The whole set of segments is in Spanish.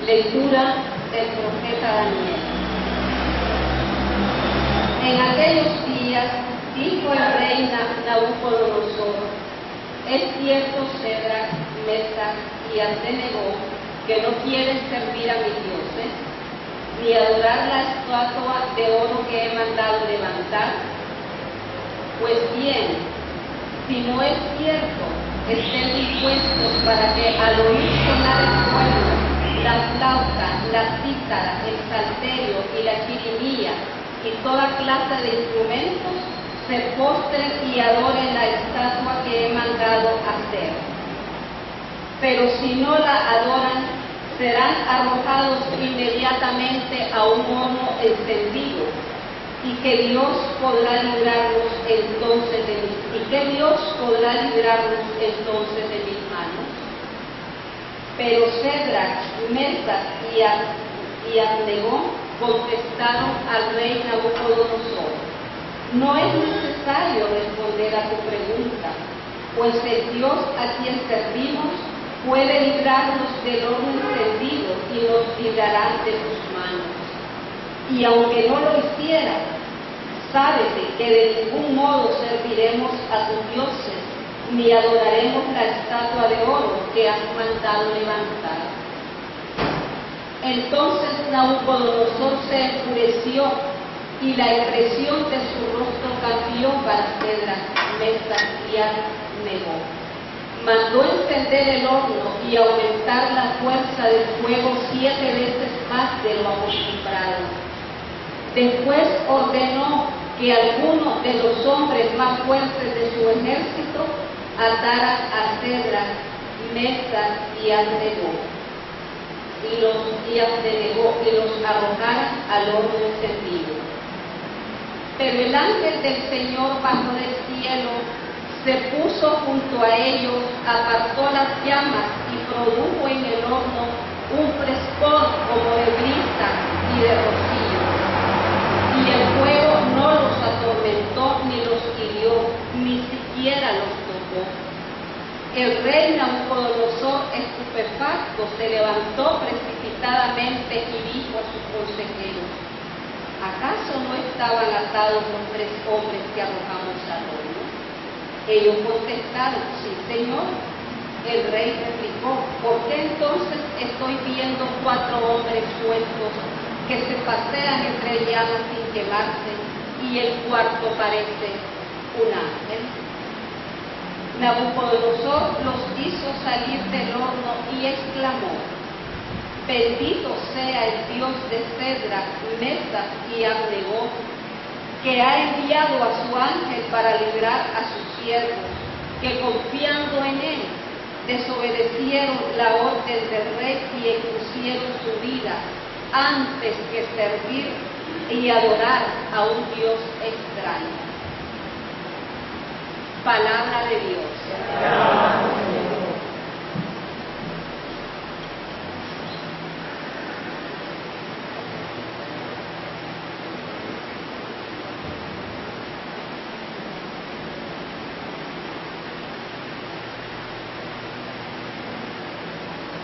Lectura del profeta Daniel. En aquellos días dijo el rey Nabucodonosor: es cierto, Cedrac, Mesac y Abednego, que no quieren servir a mis dioses, ni adorar la estatua de oro que he mandado levantar. Pues bien, si no es cierto, estén dispuestos para que al oír sonar el cuerno, la flauta, la cítara, el salterio y la chirimía y toda clase de instrumentos, se postren y adoren la estatua que he mandado hacer. Pero si no la adoran, serán arrojados inmediatamente a un horno encendido, y que Dios podrá librarlos entonces de mis manos. Pero Cedrac, Mesac y Abednego contestaron al rey Nabucodonosor: no es necesario responder a tu pregunta, pues el Dios a quien servimos puede librarnos del horno encendido y nos librará de tus manos. Y aunque no lo hiciera, sábete que de ningún modo serviremos a tus dioses, ni adoraremos la estatua de oro que has mandado levantar. Entonces Nabucodonosor se enfureció, y la expresión de su rostro cambió para Cedrac, Mesac y Abednego. Mandó encender el horno y aumentar la fuerza del fuego 7 veces más de lo acostumbrado. Después ordenó que algunos de los hombres más fuertes de su ejército ataran a Cedrac, Mesac y Abednego y los arrojaran al horno encendido. Pero el ángel del Señor bajó del cielo, se puso junto a ellos, apartó las llamas y produjo en el horno un frescor como de brisa y de rocío. Y el fuego no los atormentó ni los hirió, ni siquiera los tocó. El rey Nabucodonosor, estupefacto, se levantó precipitadamente y dijo a sus consejeros: ¿acaso no estaban atados los 3 hombres que arrojamos al horno? Ellos contestaron: sí, Señor. El rey replicó: ¿por qué entonces estoy viendo 4 hombres sueltos que se pasean entre llamas sin quemarse, y el cuarto parece un ángel? Nabucodonosor los hizo salir del horno y exclamó: bendito sea el Dios de Cedrac, Mesac y Abednego, que ha enviado a su ángel para librar a sus siervos, que confiando en él desobedecieron la orden del rey y expusieron su vida antes que servir y adorar a un Dios extraño. Palabra de Dios.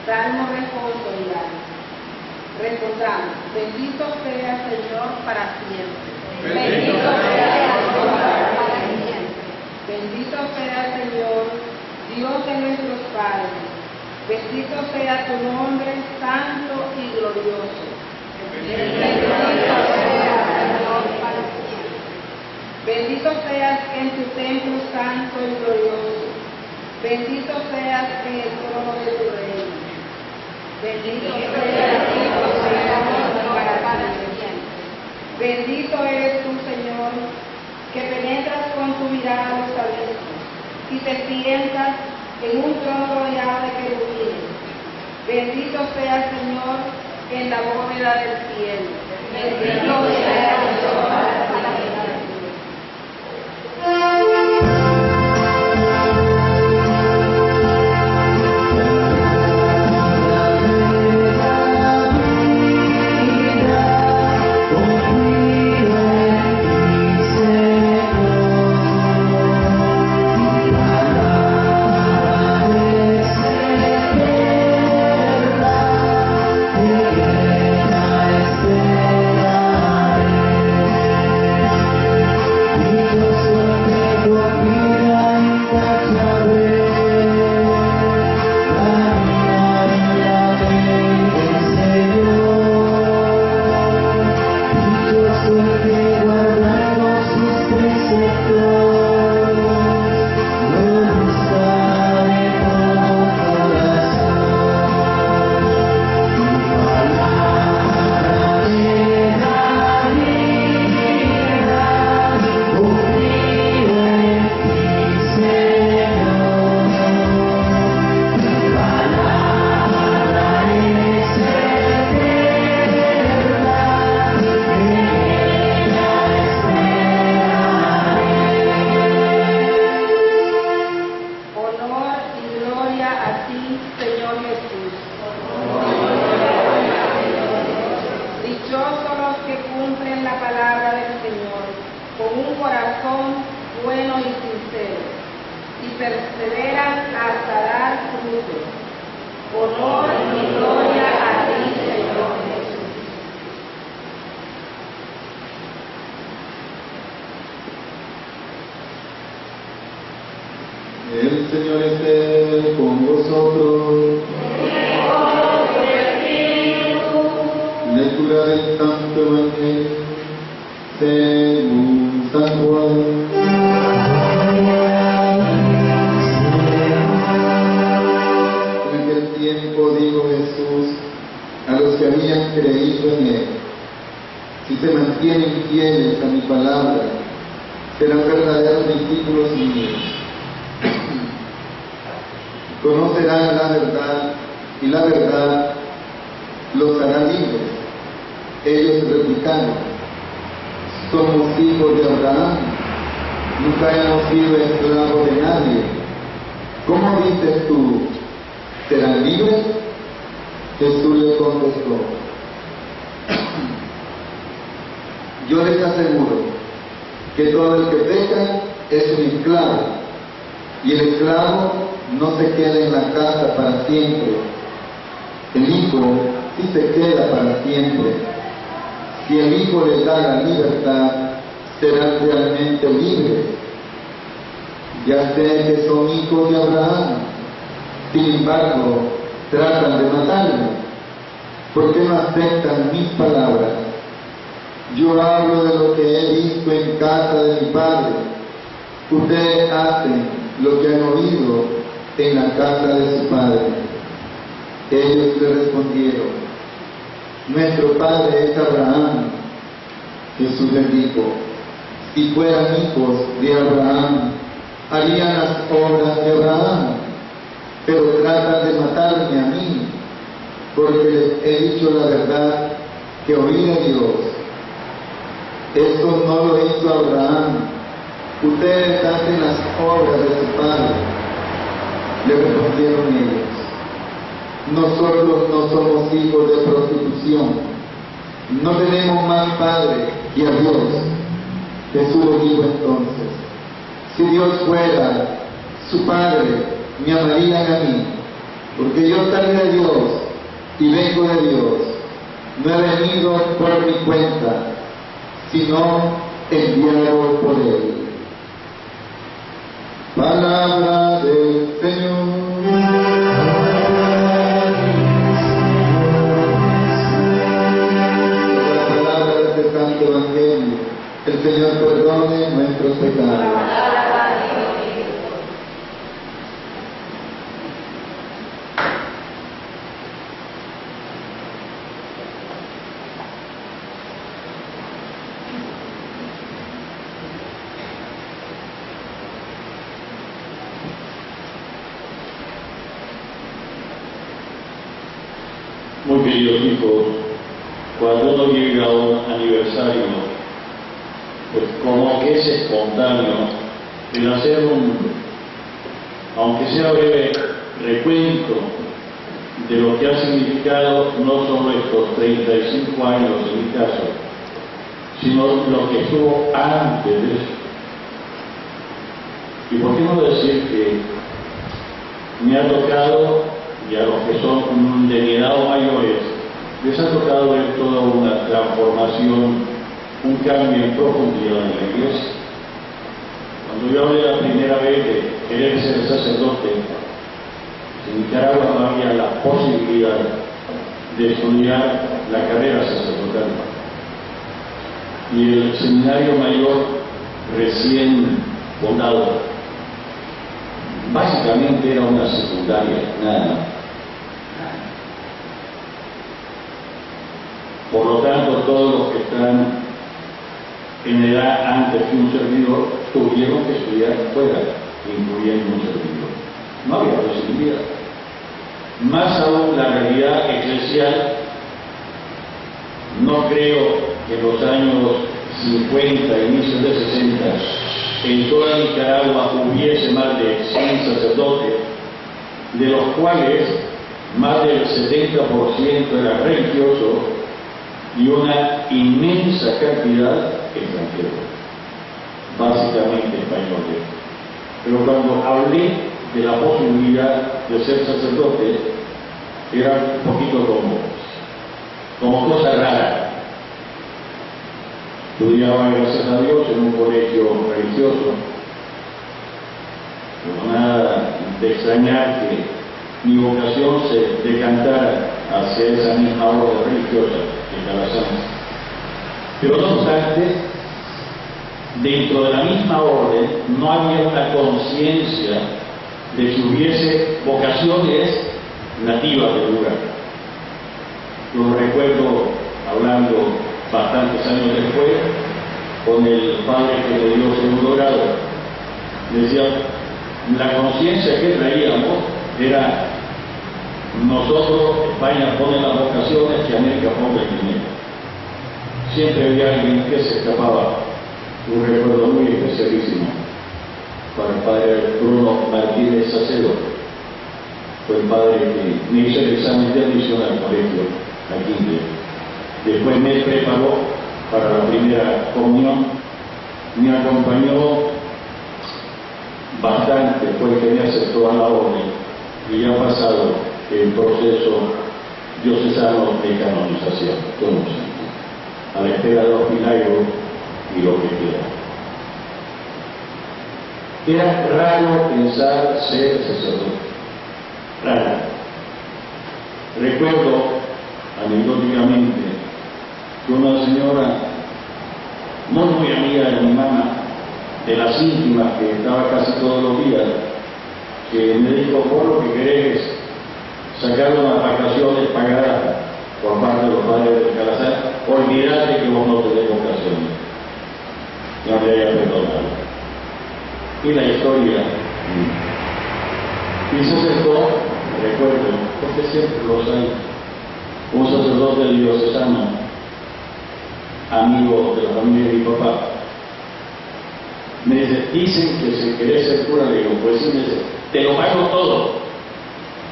Salmo responsorial. Respondamos: bendito sea Señor para siempre. Bendito sea Señor para siempre. Bendito sea Señor, Dios de nuestros padres. Bendito sea tu nombre, santo y glorioso. Bendito sea Señor para siempre. Bendito seas en tu templo santo y glorioso. Bendito seas en el trono de tu reino. Bendito sea Señor para siempre. Bendito eres tú, Señor, que penetras con tu mirada los abismos y te sientas en un trono rodeado de querubines. Bendito sea, Señor, en la bóveda del cielo. Bendito sea, Señor, para Yeah. que cumplen la palabra del Señor con un corazón bueno y sincero, y perseveran hasta dar fruto. Honor y gloria a ti, Señor Jesús. El Señor esté con vosotros. Lectura del Santo Evangelio según San Juan. En aquel tiempo dijo Jesús a los que habían creído en Él: si se mantienen fieles a mi palabra, serán verdaderos discípulos míos. Conocerán la verdad, y la verdad los hará libres. Ellos replicaron: somos hijos de Abraham, nunca hemos sido esclavos de nadie. ¿Cómo dices tú, serán libres? Jesús les contestó: yo les aseguro que todo el que peca es un esclavo, y el esclavo no se queda en la casa para siempre. El hijo sí se queda para siempre. Si el hijo les da la libertad, serán realmente libres. Ya sé que son hijos de Abraham, sin embargo, tratan de matarme. ¿Por qué no aceptan mis palabras? Yo hablo de lo que he visto en casa de mi padre. Ustedes hacen lo que han oído en la casa de su padre. Ellos le respondieron: nuestro padre es Abraham. Jesús les dijo: si fueran hijos de Abraham, harían las obras de Abraham, pero tratan de matarme a mí, porque les he dicho la verdad que oí de Dios. Esto no lo hizo Abraham. Ustedes hacen las obras de su padre. Le respondieron ellos: nosotros no somos hijos de prostitución, no tenemos más padre que a Dios. Jesús les dijo entonces: si Dios fuera su padre, me amarían a mí, porque yo salí de Dios y vengo de Dios. No he venido por mi cuenta, sino enviado por Él. Palabra del Señor. La palabra de este Santo Evangelio. El Señor perdone nuestros pecados. Muy queridos hijos, cuando uno llega a un aniversario, pues como que es espontáneo el hacer aunque sea breve, recuento de lo que ha significado no solo estos 35 años en mi caso, sino lo que estuvo antes de eso. Y por qué no decir que me ha tocado, y a los que son de mi edad o mayores, les ha tocado ver toda una transformación, un cambio en profundidad en la iglesia. Cuando yo hablé la primera vez de querer ser sacerdote, en Nicaragua no había la posibilidad de estudiar la carrera sacerdotal. Y el seminario mayor recién fundado, básicamente era una secundaria, nada más. Por lo tanto, todos los que están en edad antes que un servidor tuvieron que estudiar fuera, incluyendo un servidor. No había posibilidad. Más aún la realidad eclesial, no creo que en los años 50, inicios de 60, en toda Nicaragua hubiese más de 100 sacerdotes, de los cuales más del 70% eran religiosos y una inmensa cantidad extranjeros, básicamente españoles. Pero cuando hablé de la posibilidad de ser sacerdote, era un poquito como cosa rara. Estudiaba, gracias a Dios, en un colegio religioso. No nada de extrañar que mi vocación se decantara hacia esa misma orden religiosa de Calasanz. Pero no obstante, dentro de la misma orden no había una conciencia de que hubiese vocaciones nativas del lugar. Yo recuerdo, hablando bastantes años después, con el padre que me dio segundo grado, decía, la conciencia que traíamos era, nosotros, España pone las vocaciones que América pone el dinero. Siempre había alguien que se escapaba. Un recuerdo muy especialísimo para el padre Bruno Martínez Sacedo. Fue el padre que me hizo el examen de admisión al colegio aquí. Después me preparó para la primera comunión, me acompañó bastante, fue el que me aceptó a la orden y ya ha pasado el proceso diocesano de canonización, a la espera de los milagros y lo que quiera. Era raro pensar ser sacerdote, raro. Recuerdo anecdóticamente que una señora muy amiga de mi mamá, de las íntimas, que estaba casi todos los días, que me dijo, por lo que querés es sacar unas vacaciones pagadas por parte de los padres del Calasanz, olvidate que vos no tenés vocaciones. No te haya perdonado. Y la historia. Y se acercó, recuerdo, porque siempre los hay, un sacerdote diocesano, amigo de la familia de mi papá, me dice, dicen que si querés ser cura, le digo, pues sí, me dice, te lo pago todo,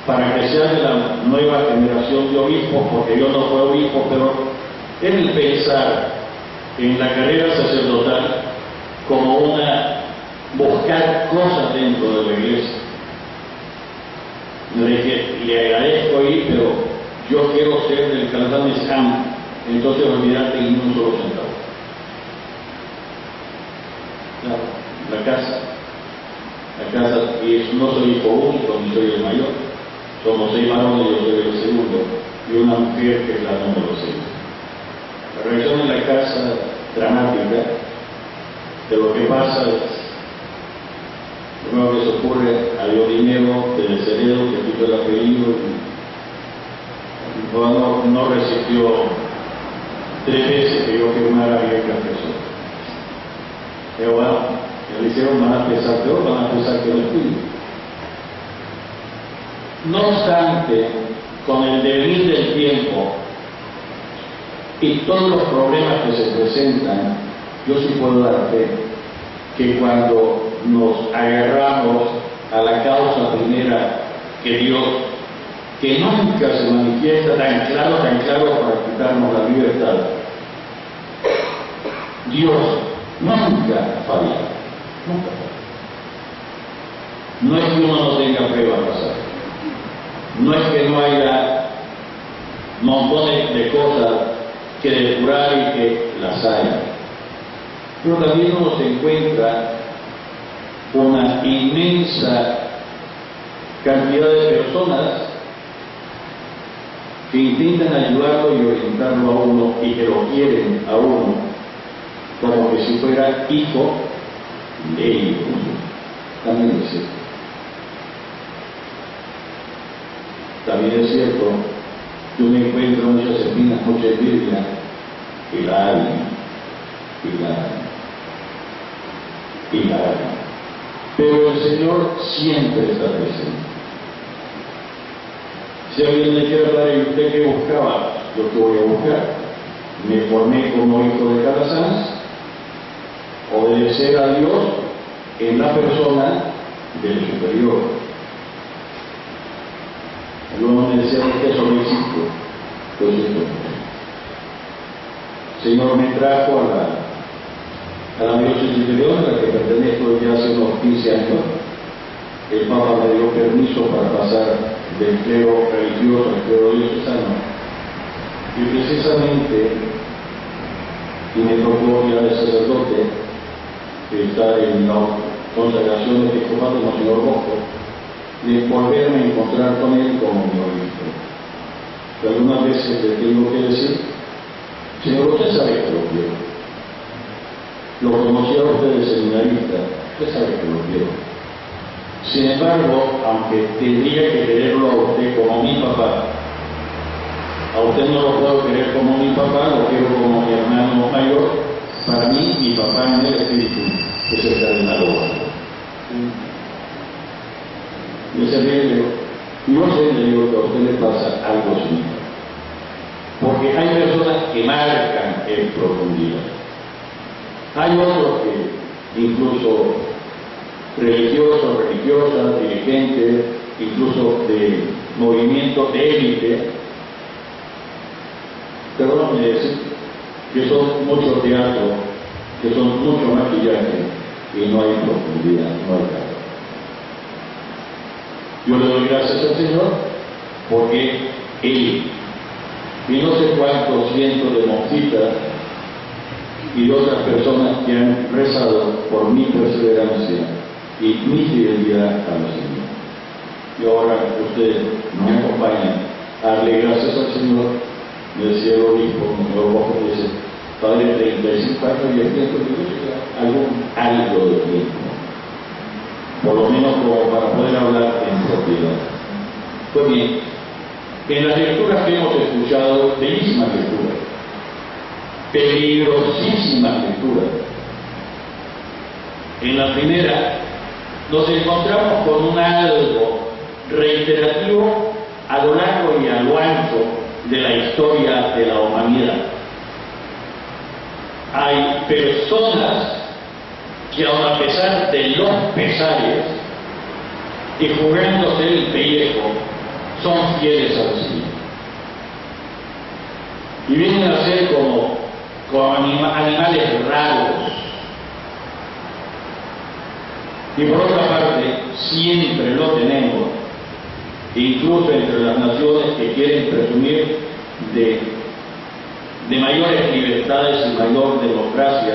para que seas de la nueva generación de obispos, porque yo no fui obispo, pero en el pensar en la carrera sacerdotal como una buscar cosas dentro de la iglesia. Le dije, le agradezco ahí, pero yo quiero ser del Calasanz Ham, entonces olvidate ni un solo centavo. Claro, la casa, y no soy hijo único, ni soy el mayor, somos 6 varones, yo soy el segundo, y una mujer que es la número 6. La reacción en la casa dramática de lo que pasa es, primero que se ocurre, había dinero del Ceredo que quitó el apellido y no resistió 3 veces que yo firmara bien confesor. Pero bueno, le hicieron, van a pensar peor, van a pensar que no es tuyo. No obstante, con el devenir del tiempo y todos los problemas que se presentan, yo sí puedo dar fe que cuando nos agarramos a la causa primera que Dios, que nunca se manifiesta tan claro para quitarnos la libertad, Dios nunca falla, nunca falla. No es que uno no tenga prueba a pasar, no es que no haya montones de cosas que depurar y que las haya, pero también uno se encuentra una inmensa cantidad de personas que intentan ayudarlo y orientarlo a uno y que lo quieren a uno como que si fuera hijo de ellos. También es cierto. También es cierto que uno encuentra muchas espinas, mucha envidia, y la hay, pero el Señor siempre está presente. Si alguien le quiere hablar, ¿y usted qué buscaba? Yo que voy a buscar. Me formé como hijo de Calasanz, obedecer a Dios en la persona del superior. Algunos me decían que eso no existe, pues esto. Señor me trajo a la diócesis de León, a la que pertenezco desde hace unos 15 años. El Papa me dio permiso para pasar del clero religioso al clero diocesano. Y precisamente, y me tocó ya de sacerdote, estar en la consagración episcopal de Monseñor Bosco, de volverme a encontrar con él como mi obispo. Pero algunas veces le tengo que decir: Señor, usted sabe que lo quiero. Lo conocí a usted de seminarista, usted sabe que lo quiero. Sin embargo, aunque tendría que quererlo a usted como mi papá, a usted no lo puedo querer como mi papá, lo quiero como mi hermano mayor. Para mí, mi papá en el espíritu es el cardenal Obando. Y ese día le digo, no sé, le digo que a usted le pasa algo similar. Porque hay personas que marcan en profundidad. Hay otros que, incluso religiosos, religiosas, dirigentes, incluso de movimientos de élite, perdóname decir, que son mucho teatro, que son mucho maquillaje y no hay profundidad, no hay calor. Yo le doy gracias al Señor porque Él y no sé cuántos cientos de monjitas y de otras personas que han rezado por mi perseverancia y mi fidelidad al Señor. Y ahora ustedes me acompañan a darle gracias al Señor. Me decía el obispo, Monseñor Bosco, dice: Padre, 35 años y el tiempo que algo de tiempo, por lo menos como para poder hablar en propiedad. Pues bien, en las lecturas que hemos escuchado, bellísimas lecturas, peligrosísimas lecturas. En la primera nos encontramos con un algo reiterativo a lo largo y a lo ancho de la historia de la humanidad. Hay personas que, aun a pesar de los pesares y jugándose el pellejo, son fieles al Señor. Y vienen a ser como animales raros. Y por otra parte, siempre lo tenemos, incluso entre las naciones que quieren presumir de mayores libertades y mayor democracia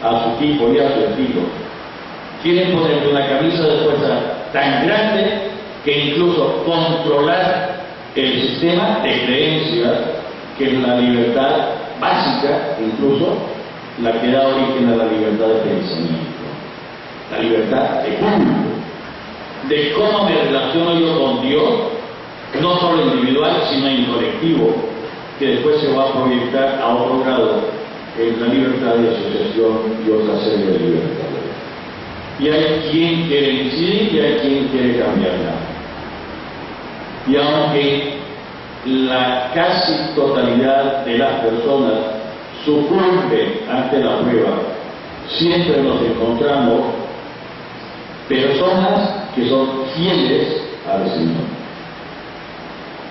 a su tipo y a su estilo. Quieren ponerle una camisa de fuerza tan grande que incluso controlar el sistema de creencias, que es la libertad básica, incluso la que da origen a la libertad de pensamiento, la libertad de culto, de cómo me relaciono yo con Dios, no solo individual, sino en colectivo, que después se va a proyectar a otro grado en la libertad de asociación y otra serie de libertades. Y hay quien quiere incidir y hay quien quiere cambiarla. Y aunque la casi totalidad de las personas sucumbe ante la prueba, siempre nos encontramos personas que son fieles al Señor.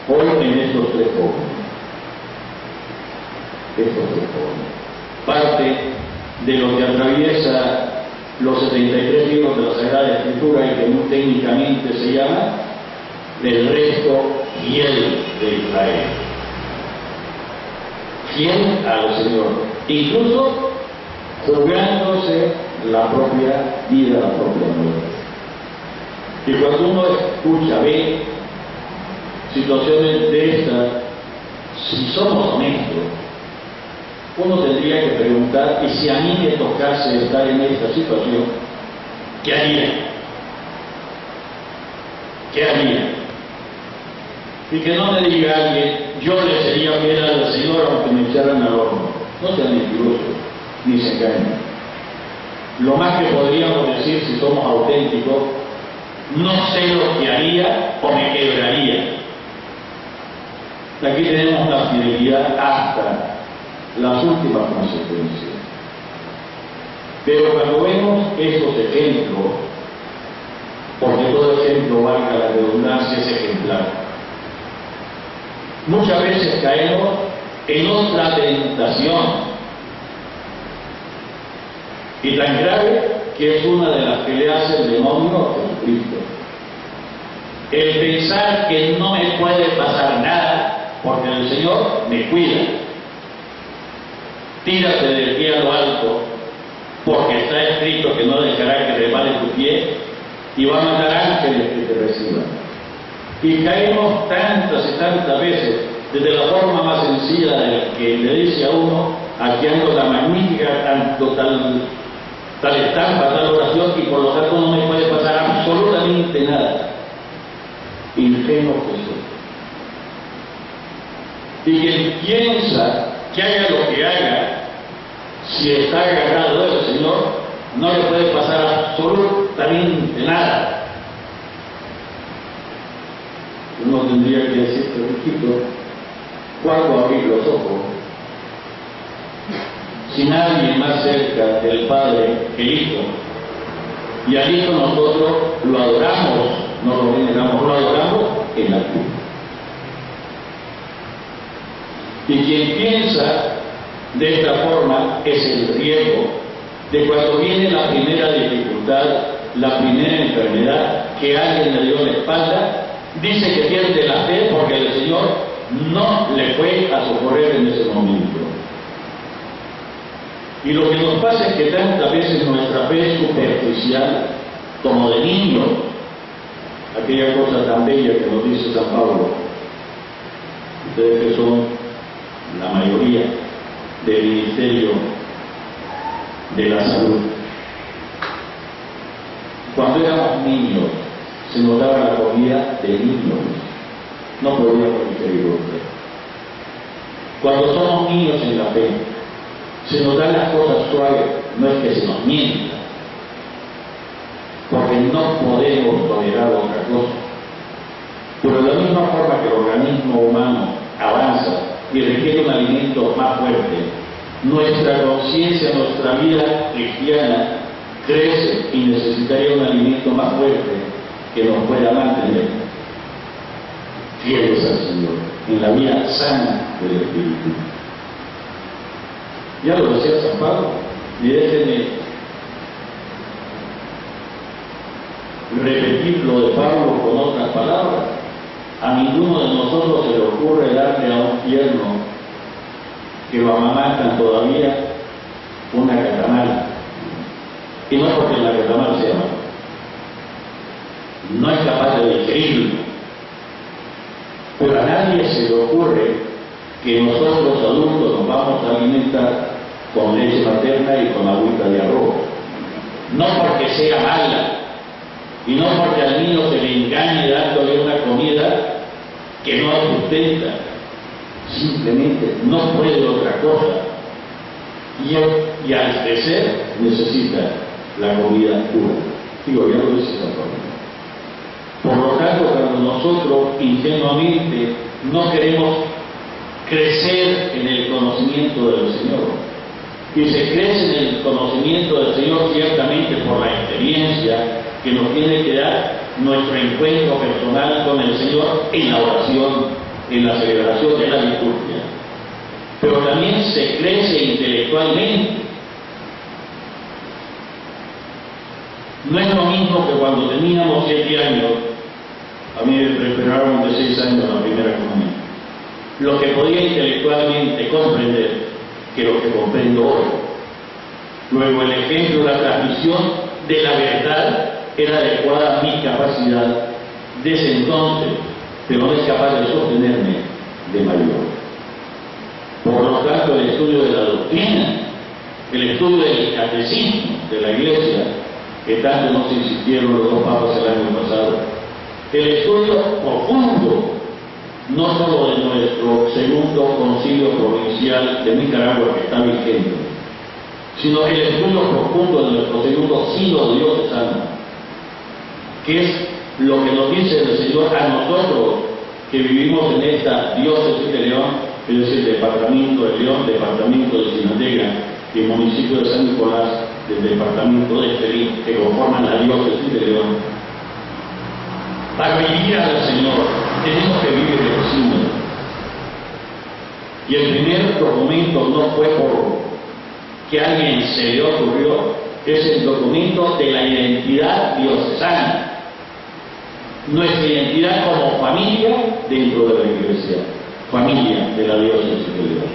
Hoy en estos tres jóvenes, parte de lo que atraviesa los 73 libros de la Sagrada Escritura y que muy técnicamente se llama del resto fiel de Israel. Fiel al Señor, incluso jugándose la propia vida, la propia muerte. Y cuando uno escucha, ve situaciones de estas, si somos honestos, uno tendría que preguntar: y si a mí me tocase estar en esta situación, ¿qué haría? ¿Qué haría? Y que no me diga alguien: yo le sería fiel al Señor aunque me echaran al horno. No sean mentirosos, ni se engañen. Lo más que podríamos decir, si somos auténticos: no sé lo que haría o me quebraría. Aquí tenemos una fidelidad hasta las últimas consecuencias. Pero cuando vemos estos ejemplos, porque todo ejemplo, valga la redundancia, es ejemplar, muchas veces caemos en otra tentación, y tan grave que es una de las que le hace el demonio a Jesucristo. El pensar que no me puede pasar nada porque el Señor me cuida. Tírate del pie a lo alto porque está escrito que no dejará que resbale tu pie y va a mandar ángeles que te reciban. Y caemos tantas y tantas veces desde la forma más sencilla de que le dice a uno, aquí ando la magnífica, tal estampa, tal oración, y por lo tanto no me puede pasar absolutamente nada. Ingenuo Jesús. Y quien piensa que haga lo que haga, si está agarrado del Señor, no le puede pasar absolutamente nada. Uno tendría que decirte, Riquito, ¿cuándo abrir los ojos? Si nadie más cerca del Padre que el Hijo, y al Hijo nosotros lo adoramos, no lo veneramos, lo adoramos en la cruz. Y quien piensa de esta forma es el riesgo de cuando viene la primera dificultad, la primera enfermedad, que alguien le dio la espalda, dice que pierde la fe porque el Señor no le fue a socorrer en ese momento. Y lo que nos pasa es que tantas veces nuestra fe es superficial, como de niño, aquella cosa tan bella que nos dice San Pablo. Ustedes que son la mayoría del ministerio de la salud. Cuando éramos niños, se nos daba la comida de niños, no podíamos ingerir otra. Cuando somos niños en la fe, se nos dan las cosas suaves, no es que se nos mienta, porque no podemos tolerar otra cosa. Pero de la misma forma que el organismo humano avanza y requiere un alimento más fuerte, nuestra conciencia, nuestra vida cristiana crece y necesitaría un alimento más fuerte que nos pueda mantener fieles al Señor en la vida sana del Espíritu. Ya lo decía San Pablo, y déjenme repetir lo de Pablo con otras palabras. A ninguno de nosotros se le ocurre darle a un tierno que lo amamantan todavía una catamala. Y no porque la catamala sea mala, no es capaz de digerirlo. Pero a nadie se le ocurre que nosotros los adultos nos vamos a alimentar con leche materna y con agüita de arroz. No porque sea mala, y no porque al niño se le engañe dándole una comida que no sustenta, simplemente no puede otra cosa. Y al crecer necesita la comida pura. Digo, ya lo dice San Pablo. Por lo tanto, cuando nosotros ingenuamente no queremos crecer en el conocimiento del Señor, y se crece en el conocimiento del Señor ciertamente por la experiencia que nos tiene que dar nuestro encuentro personal con el Señor en la oración, en la celebración de la liturgia, pero también se crece intelectualmente. No es lo mismo que cuando teníamos 7 años, a mí me prepararon de 6 años la primera comunión, lo que podía intelectualmente comprender que lo que comprendo hoy. Luego el ejemplo, la transmisión de la verdad era adecuada a mi capacidad de ese entonces, pero no es capaz de sostenerme de mayor. Por lo tanto, el estudio de la doctrina, el estudio del catecismo de la Iglesia, que tanto nos insistieron los dos papas el año pasado, el estudio profundo, no solo de nuestro segundo concilio provincial de Nicaragua, que está vigente, sino el estudio profundo de nuestro segundo sínodo diocesano, que es lo que nos dice el Señor a nosotros que vivimos en esta diócesis de León, es decir, departamento de León, departamento de Cinategra y el municipio de San Nicolás, del departamento de Estelí, que conforman la diócesis de León. Para vivir al Señor tenemos que vivir el sínodo. Y el primer documento no fue por que a alguien se le ocurrió, es el documento de la identidad diocesana, nuestra identidad como familia dentro de la Iglesia, familia de la diócesis de Dios.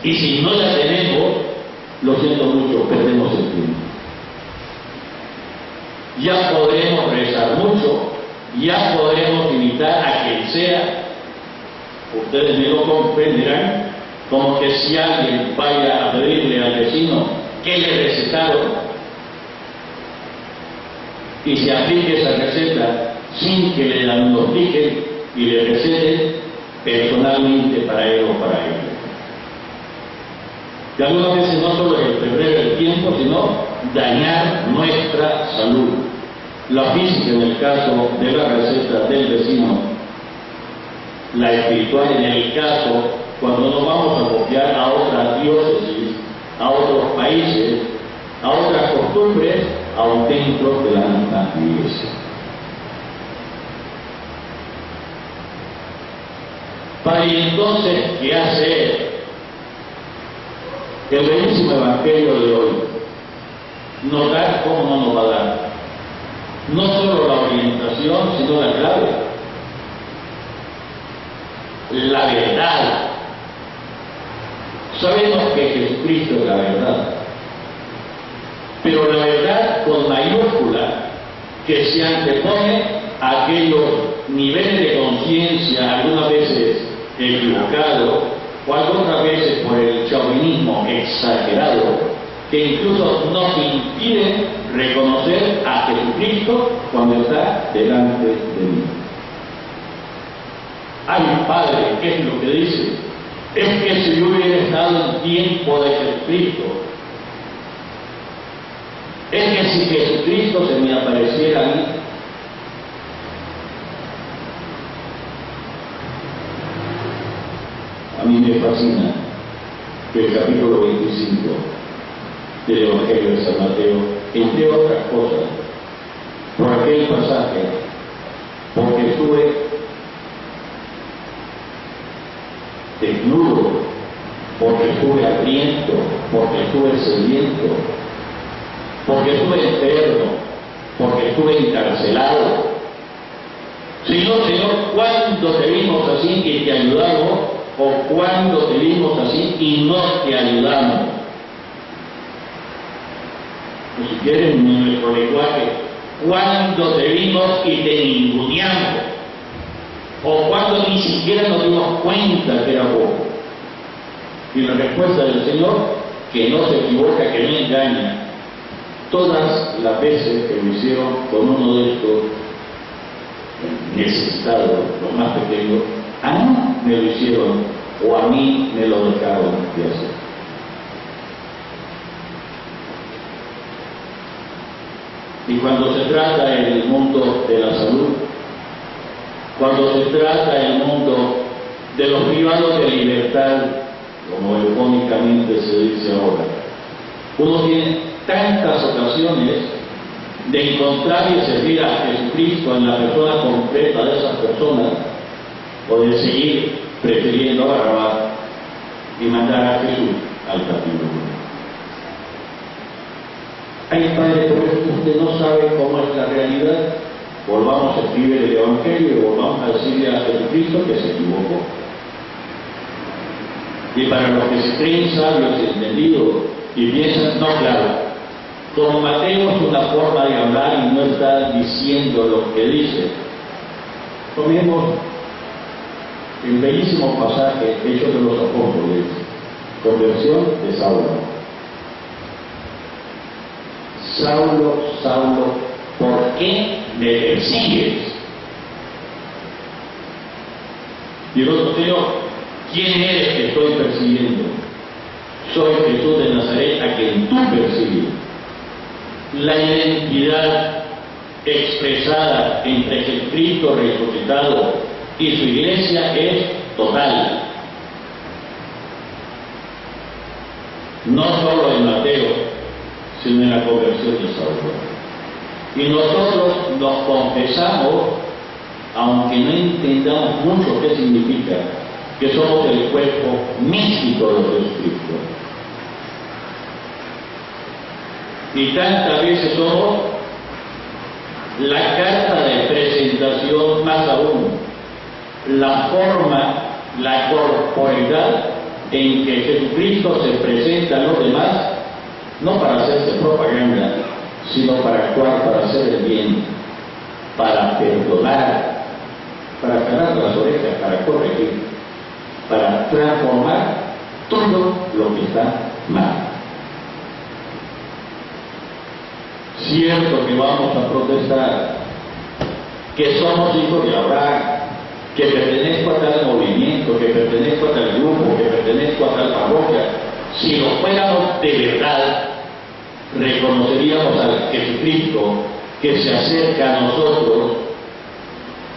Y si no la tenemos, lo siento mucho, perdemos el tiempo. Ya podremos rezar mucho, ya podremos invitar a quien sea, ustedes me lo comprenderán, como que si alguien vaya a pedirle al vecino que le recetaron y se aplique esa receta sin que le diagnostiquen y le receten personalmente para él o para ella. Que algunas veces no solo es perder el tiempo, sino dañar nuestra salud. La física en el caso de la receta del vecino, la espiritual en el caso cuando nos vamos a copiar a otras diócesis, a otros países, a otras costumbres, a un templo de la misma Iglesia. Para y entonces, ¿qué hacer? El bellísimo Evangelio de hoy nos da cómo no nos va a dar. No solo la orientación, sino la clave. La verdad. Sabemos que Jesucristo es la verdad, pero la verdad con mayúscula que se antepone a aquellos niveles de conciencia, algunas veces equivocados, o algunas veces por el chauvinismo exagerado, que incluso nos impiden reconocer a Jesucristo cuando está delante de mí. Ay, Padre, ¿qué es lo que dice? Es que si yo hubiera estado en tiempo de Jesucristo, es que si Jesucristo se me apareciera a mí, a mí me fascina que el capítulo 25 del Evangelio de San Mateo, entre otras cosas, por aquel pasaje, porque estuve desnudo, porque estuve hambriento, porque estuve sediento, porque estuve enfermo, porque estuve encarcelado. Señor, ¿cuándo te vimos así y te ayudamos? ¿O cuándo te vimos así y no te ayudamos? O si quieren en nuestro lenguaje, ¿cuándo te vimos y te ninguneamos? O cuando ni siquiera nos dimos cuenta que era poco. Y la respuesta del Señor, que no se equivoca, que no engaña, todas las veces que lo hicieron con uno de estos necesitados, los más pequeños, a mí me lo hicieron o a mí me lo dejaron de hacer. Y cuando se trata en el mundo de la salud, cuando se trata en el mundo de los privados de libertad, como eufónicamente se dice ahora, uno tiene tantas ocasiones de encontrar y servir a Jesucristo en la persona concreta de esas personas, o de seguir prefiriendo a Barrabás y mandar a Jesús al capítulo. Ay, Padre, pero usted no sabe cómo es la realidad. Volvamos a escribir el Evangelio y volvamos a decirle a Jesucristo que se equivocó. Y para los que se creen sabios y entendidos y piensan, no, claro, como Mateo es una forma de hablar y no está diciendo lo que dice, tomemos el bellísimo pasaje hecho de los apóstoles, conversión de Saulo. Saulo, Saulo, ¿por qué me persigues? Y el otro Señor, ¿quién eres que estoy persiguiendo? Soy Jesús de Nazaret, a quien tú persigues. La identidad expresada entre Jesucristo resucitado y su iglesia es total. No solo en Mateo, sino en la conversión de Saulo. Y nosotros nos confesamos, aunque no entendamos mucho qué significa, que somos el cuerpo místico de Jesucristo. Y tantas veces somos la carta de presentación, más aún, la forma, la corporeidad en que Jesucristo se presenta a los demás, no para hacerse propaganda, sino para actuar, para hacer el bien, para perdonar, para jalar las orejas, para corregir, para transformar todo lo que está mal. Cierto que vamos a protestar, que somos hijos de Abraham, que pertenezco a tal movimiento, que pertenezco a tal grupo, que pertenezco a tal parroquia. Si lo fuéramos de verdad, reconoceríamos al Jesucristo que se acerca a nosotros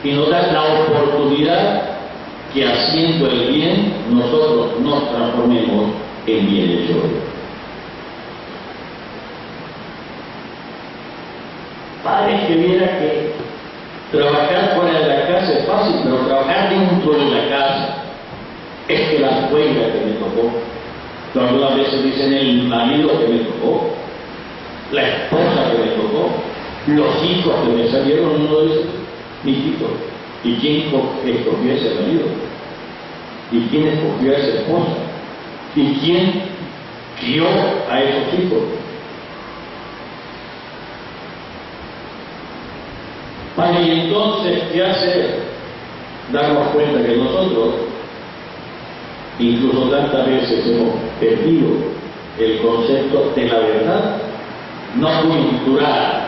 y nos da la oportunidad que haciendo el bien nosotros nos transformemos en bienhechores. Padre, que viera que trabajar fuera de la casa es fácil, pero trabajar dentro de la casa es que la suegra que me tocó, algunas veces dicen el marido que me tocó, la esposa que me tocó, los hijos que me salieron, uno dice, mis hijos. ¿Y quién escogió a ese marido? ¿Y quién escogió a esa esposa? ¿Y quién crió a esos hijos? Vale, y entonces, ¿qué hacer? Darnos cuenta que nosotros, incluso tantas veces hemos perdido el concepto de la verdad, no cultural,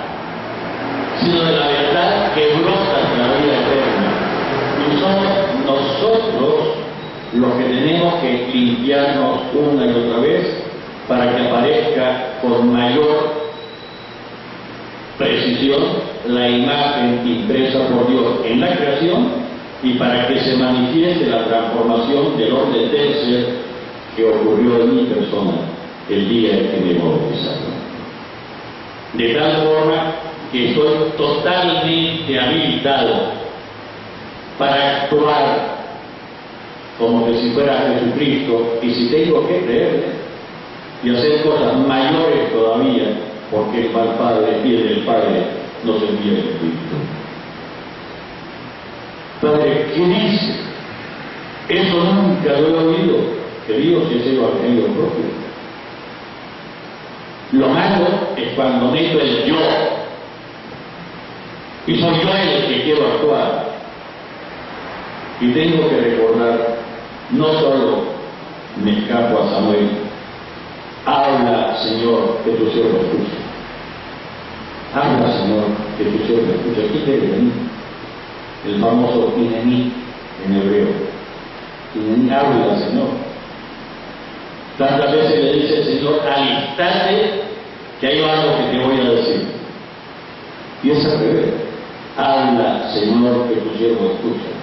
sino de la verdad que brota de la vida eterna. Y somos nosotros los que tenemos que limpiarnos una y otra vez para que aparezca con mayor precisión la imagen impresa por Dios en la creación y para que se manifieste la transformación del orden del ser que ocurrió en mi persona el día en que me bautizaron. De tal forma que estoy totalmente habilitado para actuar como que si fuera Jesucristo, y si tengo que creerle y hacer cosas mayores todavía, porque el Padre y el Padre nos envía el Espíritu. Padre, ¿qué dice? Eso nunca lo he oído, que Dios es el evangelio propio. Lo malo es cuando meto el yo, y soy yo el que quiero actuar. Y tengo que recordar, no solo me escapo a Samuel, habla, Señor, que tu siervo escucha. Habla, Señor, que tu siervo escucha. Aquí debe venir el famoso Inení en hebreo. Inení, habla, Señor. Tantas veces le dice el Señor, alistate, que hay algo que te voy a decir. Y es al revés. Habla, Señor, que tu siervo escucha.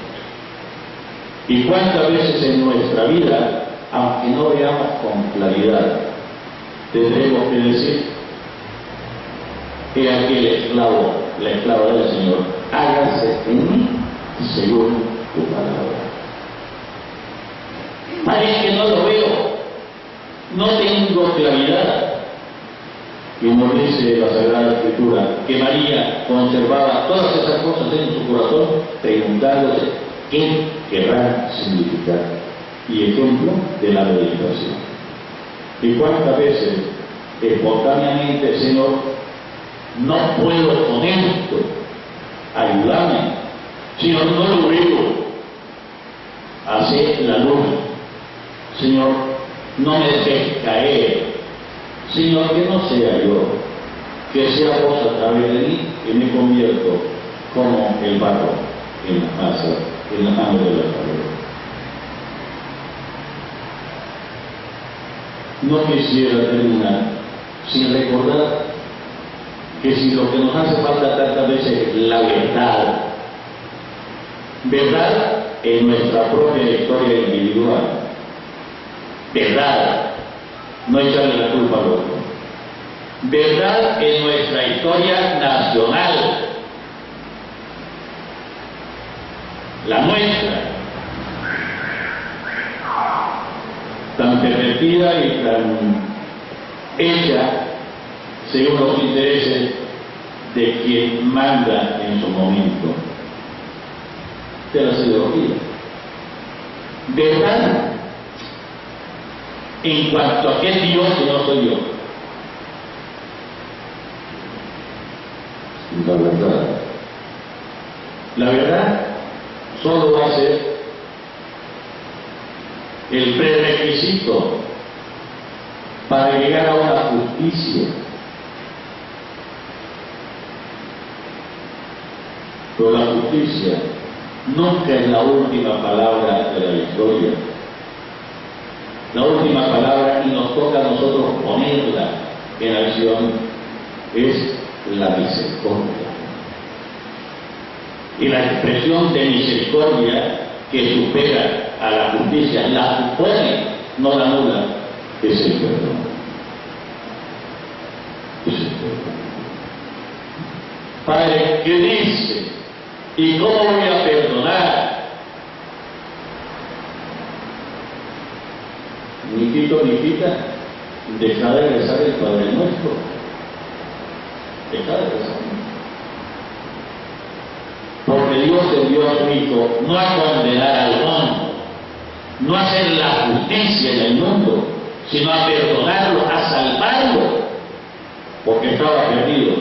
Y cuántas veces en nuestra vida, aunque no veamos con claridad, tendremos que decir, he aquí el esclavo, la esclava del Señor, hágase en mí según tu palabra. Parece que no lo veo, no tengo claridad. Y nos dice la Sagrada Escritura que María conservaba todas esas cosas en su corazón, preguntándose qué querrá significar, y ejemplo de la meditación. Y cuántas veces espontáneamente, Señor, no puedo con esto, ayúdame, Señor, no lo veo, hace la luz, Señor, no me dejes caer, Señor, que no sea yo, que sea vos a través de mí, que me convierto como el barro en la masa, en la mano de la palabra. No quisiera terminar sin recordar que si lo que nos hace falta tantas veces es la verdad, verdad en nuestra propia historia individual, verdad, no echarle la culpa al otro, verdad en nuestra historia nacional, la nuestra, tan pervertida y tan hecha según los intereses de quien manda en su momento, de las ideologías. ¿Verdad? En cuanto a qué Dios que no soy yo. La verdad solo va a ser el prerequisito para llegar a una justicia. Pero la justicia nunca es la última palabra de la historia. La última palabra, y nos toca a nosotros ponerla en acción, es la misericordia. Y la expresión de misericordia que supera a la justicia, la supone, no la anula, es el perdón. Es el perdón. Padre, ¿qué dice? ¿Y cómo voy a perdonar? Mijito, mijita, deja de rezar el Padre Nuestro. Deja de rezar. Porque Dios envió a su Hijo no a condenar al mundo, no a hacer la justicia en el mundo, sino a perdonarlo, a salvarlo, porque estaba perdido.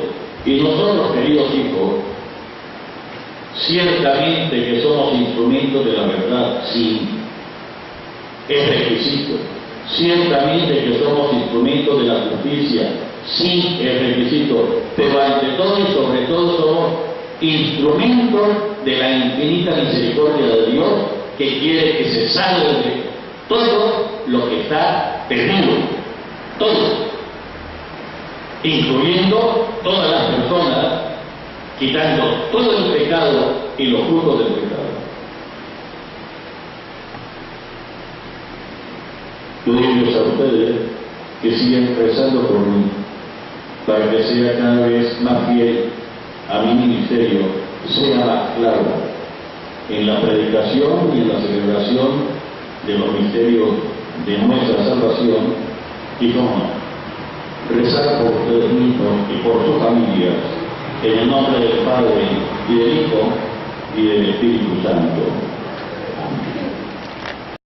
Y nosotros, queridos hijos, ciertamente que somos instrumentos de la verdad, sí, es requisito. Ciertamente que somos instrumentos de la justicia, sí, es requisito. Pero ante todo y sobre todo somos instrumentos de la infinita misericordia de Dios, que quiere que se salve todo lo que está perdido, todo, incluyendo todas las personas, quitando todo el pecado y los frutos del pecado. Yo digo a ustedes que sigan rezando por mí, para que sea cada vez más fiel a mi ministerio, sea más claro en la predicación y en la celebración de los misterios de nuestra salvación, y cómo no, rezar por ustedes mismos y por sus familias, en el nombre del Padre, y del Hijo, y del Espíritu Santo.